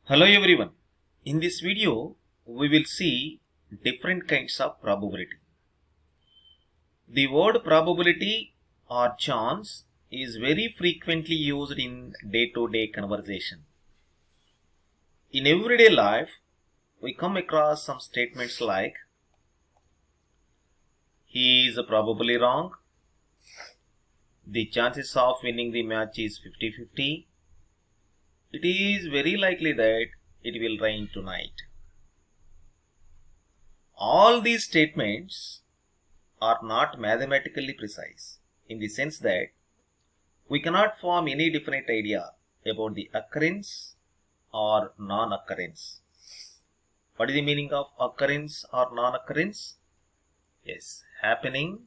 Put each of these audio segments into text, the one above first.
Hello everyone. In this video, we will see different kinds of probability. The word probability or chance is very frequently used in day-to-day conversation. In everyday life, we come across some statements like, he is probably wrong, the chances of winning the match is 50-50, it is very likely that it will rain tonight. All these statements are not mathematically precise in the sense that we cannot form any definite idea about the occurrence or non-occurrence. What is the meaning of occurrence or non-occurrence? Yes, happening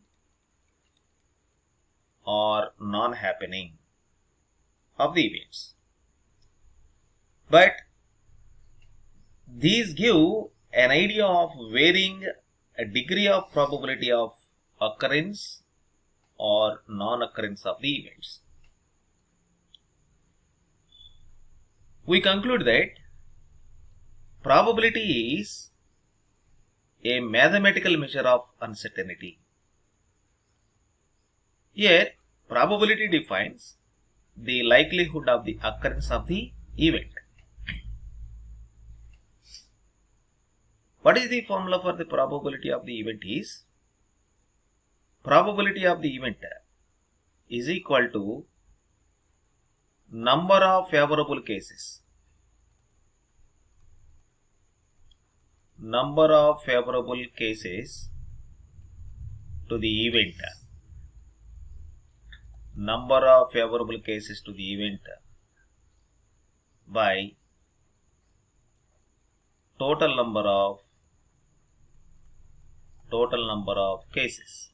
or non-happening of the events. But these give an idea of varying a degree of probability of occurrence or non-occurrence of the events. We conclude that probability is a mathematical measure of uncertainty. Here, probability defines the likelihood of the occurrence of the event. What is the formula for the probability of the event is? Probability of the event is equal to number of favorable cases. Number of favorable cases to the event. Number of favorable cases to the event by total number of cases.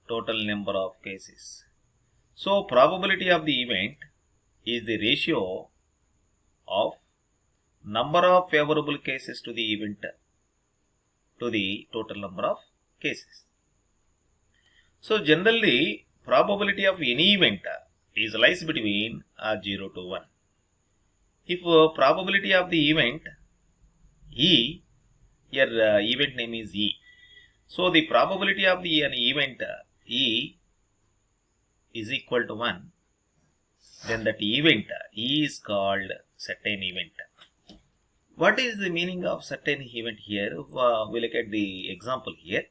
Total number of cases. So probability of the event is the ratio of number of favorable cases to the event to the total number of cases. So generally probability of any event is lies between 0 to 1. If probability of the event E, your event name is E. So the probability of the an event E is equal to 1, then that event E is called certain event. What is the meaning of certain event here? We look at the example here.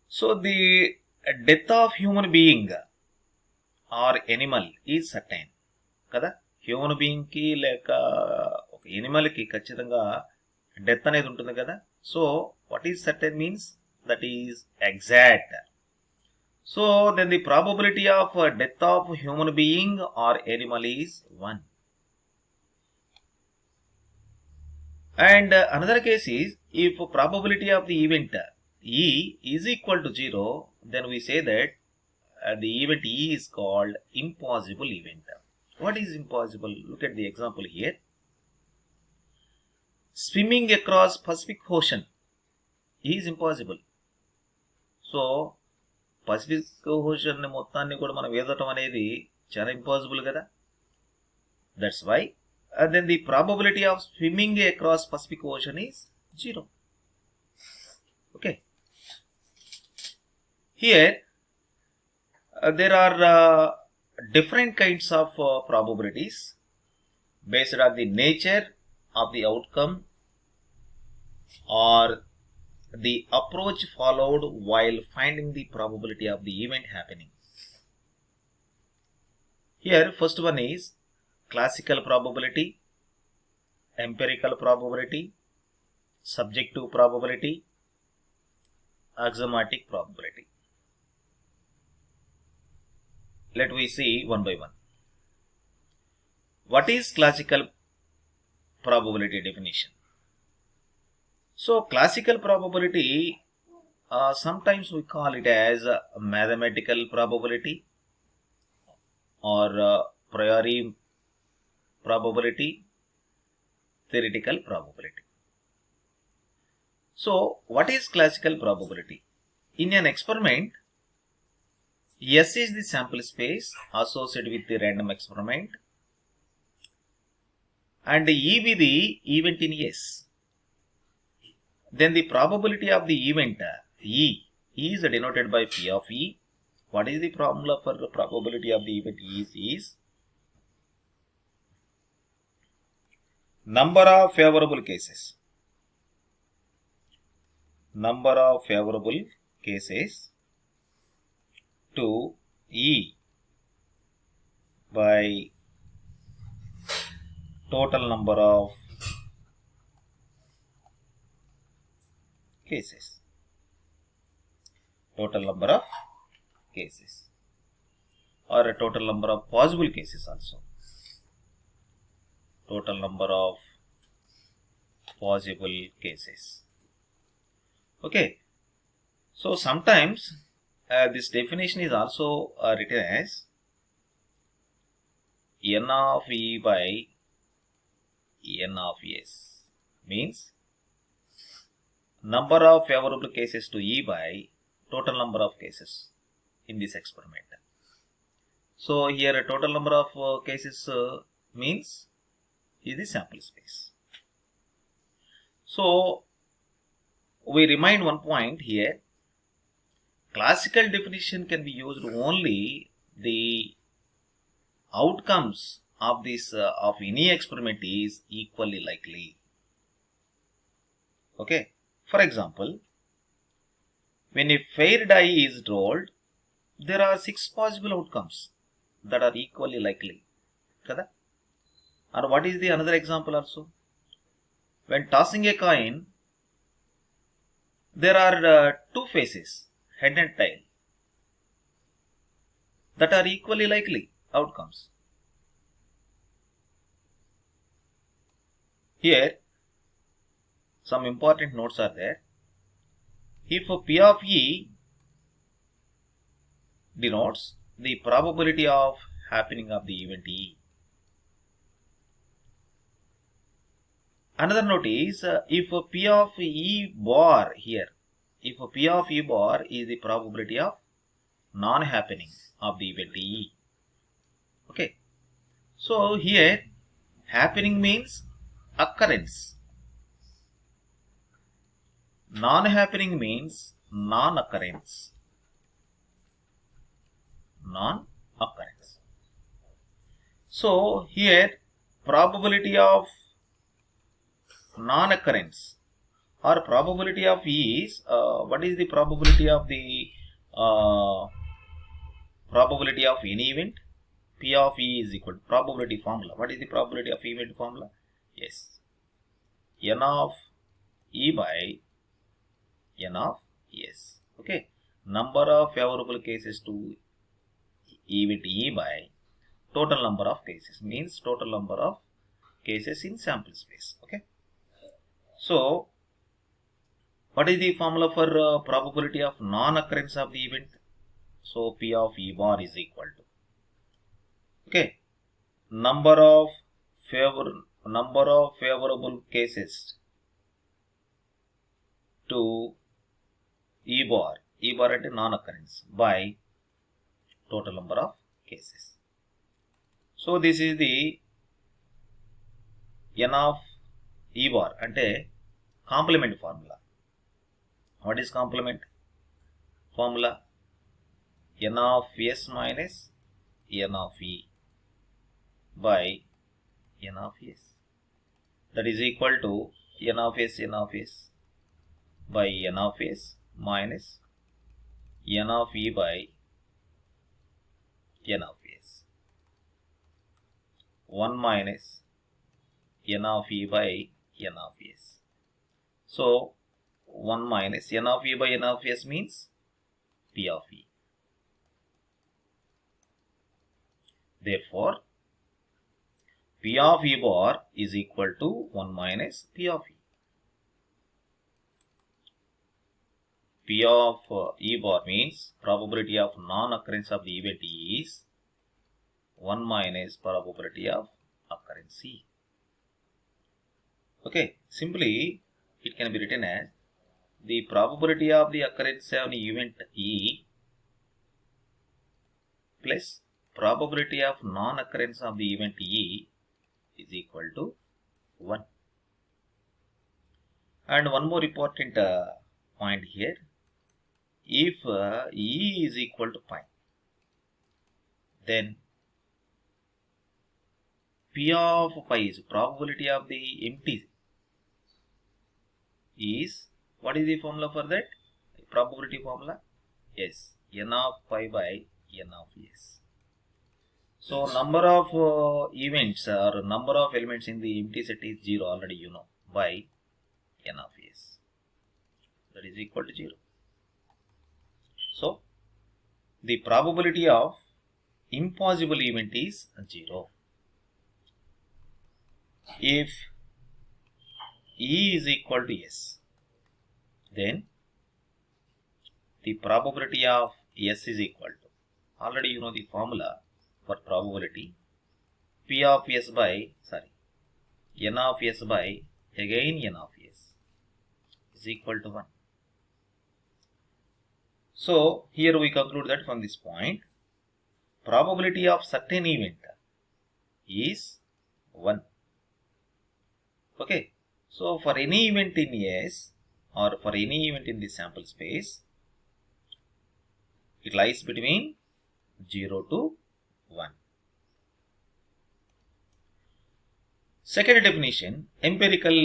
So the death of human being or animal is certain. Kada? Human being ki leka animal ki ఖచ్చితంగా death అనేది ఉంటుంది కదా. So what is certain means? That is exact. So then the probability of death of human being or animal is 1. And another case is, if probability of the event E is equal to 0, then we say that the event E is called impossible event. What is impossible? Look at the example here. Swimming across Pacific Ocean is impossible. So Pacific Ocean మొత్తాన్ని కూడా మనం వేదటం అనేది చాలా impossible కదా. That's why then the probability of swimming across Pacific Ocean is 0. Okay. Here there are different kinds of probabilities based on the nature of the outcome or the approach followed while finding the probability of the event happening. Here first one is classical probability, empirical probability, subjective probability, axiomatic probability. Let we see one by one. What is classical probability definition? So classical probability, sometimes we call it as mathematical probability or priori probability, theoretical probability. So what is classical probability? In an experiment, S is the sample space associated with the random experiment, and E be the event in S. Then the probability of the event E is denoted by P of E. What is the formula for the probability of the event E is number of favorable cases. Number of favorable cases to E by total number of cases. Total number of cases, or a total number of possible cases also. Total number of possible cases. Okay. So sometimes this definition is also written as N of E by N of S, means number of favorable cases to E by total number of cases in this experiment. So here a total number of cases means is the sample space. So we remind one point here. Classical definition can be used only the outcomes of this of any experiment is equally likely. Okay. For example, when a fair die is rolled, there are 6 possible outcomes that are equally likely. Kada? Or what is the another example also? When tossing a coin, there are 2 faces, head and tail, that are equally likely outcomes. Here, some important notes are there. If P of E denotes the probability of happening of the event E. Another note is if P of E bar here, if P of E bar is the probability of non-happening of the event E. Okay. So here happening means occurrence. Non-happening means non-occurrence. Non-occurrence. So here probability of non-occurrence or probability of E is what is the probability of the probability of any event? P of E is equal to probability formula. What is the probability of event formula? Yes, N of E by N of S. Okay, number of favorable cases to event E by total number of cases, means total number of cases in sample space. Okay. So what is the formula for probability of non-occurrence of the event? So P of E bar is equal to, okay, number of favorable cases to E bar at a non-occurrence by total number of cases. So this is the N of E bar ante complement formula. What is complement formula? N of S minus N of E by N of S. That is equal to N of S by N of S minus N of E by N of S. 1 minus N of E by N of S. So 1 minus N of E by N of S means P of E. Therefore, P of E bar is equal to 1 minus P of E. P of E bar means probability of non-occurrence of the event is 1 minus probability of occurrence E. Okay, simply it can be written as the probability of the occurrence of an event E plus probability of non-occurrence of the event E is equal to 1. And one more important point here, if E is equal to pi, then P of pi is probability of the empty is, what is the formula for that? Probability formula? Yes, n of pi by n of s. So number of events or number of elements in the empty set is 0, already you know, by n of s. That is equal to 0. So the probability of impossible event is 0. If E is equal to S, then the probability of S is equal to, already you know the formula for probability, P of S by, N of S by again N of S is equal to 1. So here we conclude that from this point, probability of certain event is 1. Okay. So for any event in S or for any event in the sample space, it lies between 0 to 1. Second definition, empirical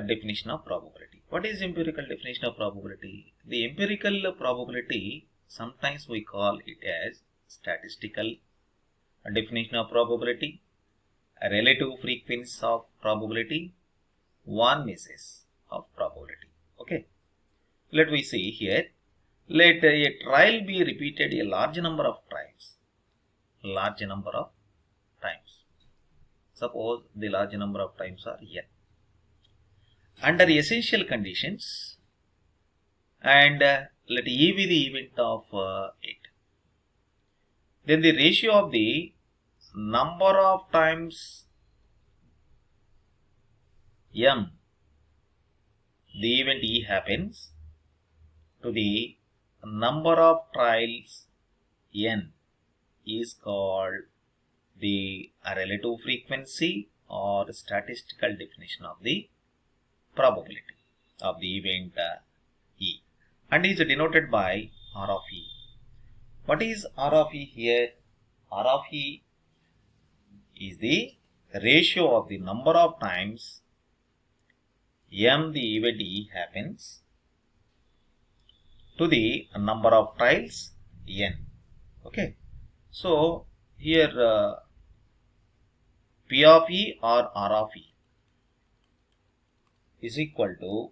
definition of probability. What is empirical definition of probability? The empirical probability, sometimes we call it as statistical definition of probability, a relative frequency of probability, one basis of probability. Okay. Let me see here. Let a trial be repeated a large number of times. Suppose the large number of times are n. Under essential conditions, and let E be the event of 8. Then the ratio of the number of times m the event E happens to the number of trials n is called the relative frequency or statistical definition of the probability of the event E, and is denoted by R of E. What is R of E here? R of E is the ratio of the number of times m the event E happens to the number of trials n. Okay. So here P of E or R of E is equal to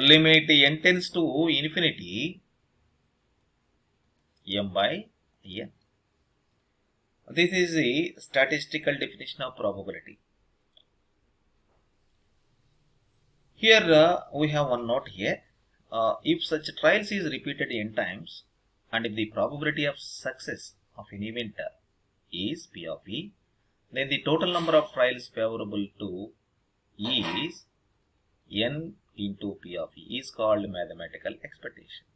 limit n tends to infinity m by n. This is the statistical definition of probability. Here we have one note here. If such trials is repeated n times, and if the probability of success of an event is P of E, then the total number of trials favorable to E is n into P of E, is called mathematical expectation.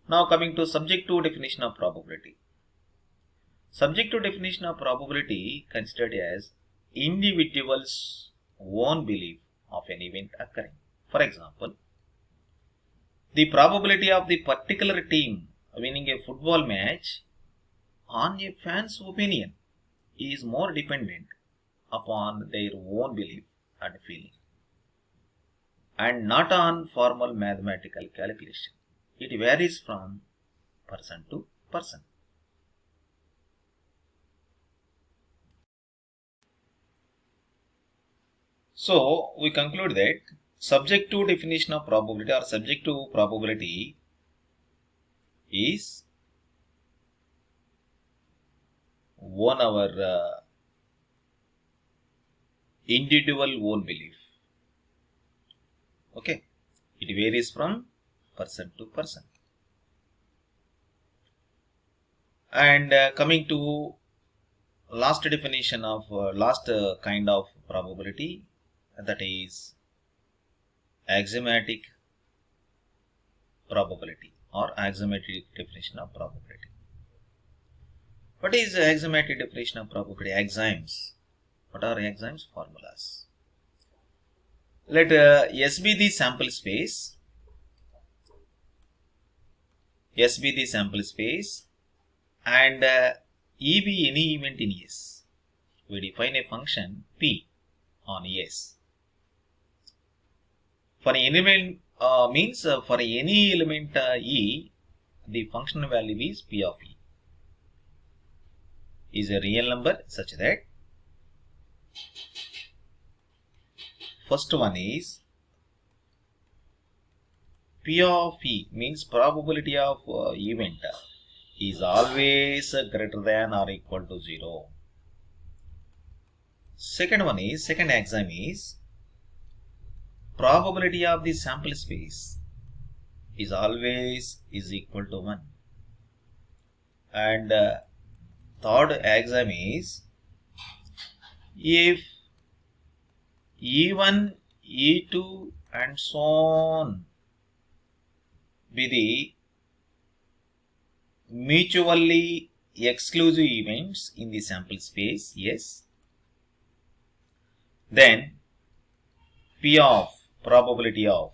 Now coming to subjective definition of probability. Subjective definition of probability considered as individuals' own belief of an event occurring. For example, the probability of the particular team winning a football match on a fan's opinion is more dependent upon their own belief and feeling, and not on formal mathematical calculation. It varies from person to person. So we conclude that subjective definition of probability or subjective probability is our individual own belief. Okay, it varies from person to person. And coming to last definition of last kind of probability, that is axiomatic probability or axiomatic definition of probability. What is the axiomatic definition of probability? Axioms. What are axioms? Formulas. Let S be the sample space. S be the sample space and E be any event in S. We define a function P on S. For any element for any element E, the function value is P of E. Is a real number such that first one is P of E means probability of event is always greater than or equal to 0. Second one is, second axiom is probability of the sample space is always is equal to 1. And third axiom is if E1, E2 and so on be the mutually exclusive events in the sample space, yes, then P of probability of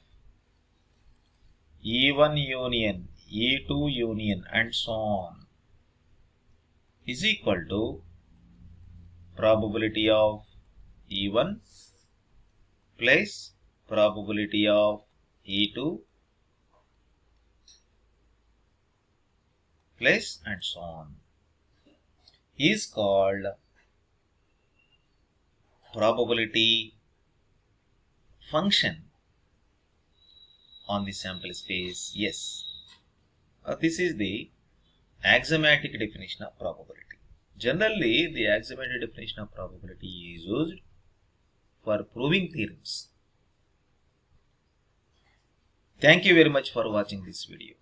E1 union, E2 union and so on is equal to probability of E1 plus probability of E2 plus and so on is called probability function on the sample space. Yes, this is the axiomatic definition of probability. Generally, the axiomatic definition of probability is used for proving theorems. Thank you very much for watching this video.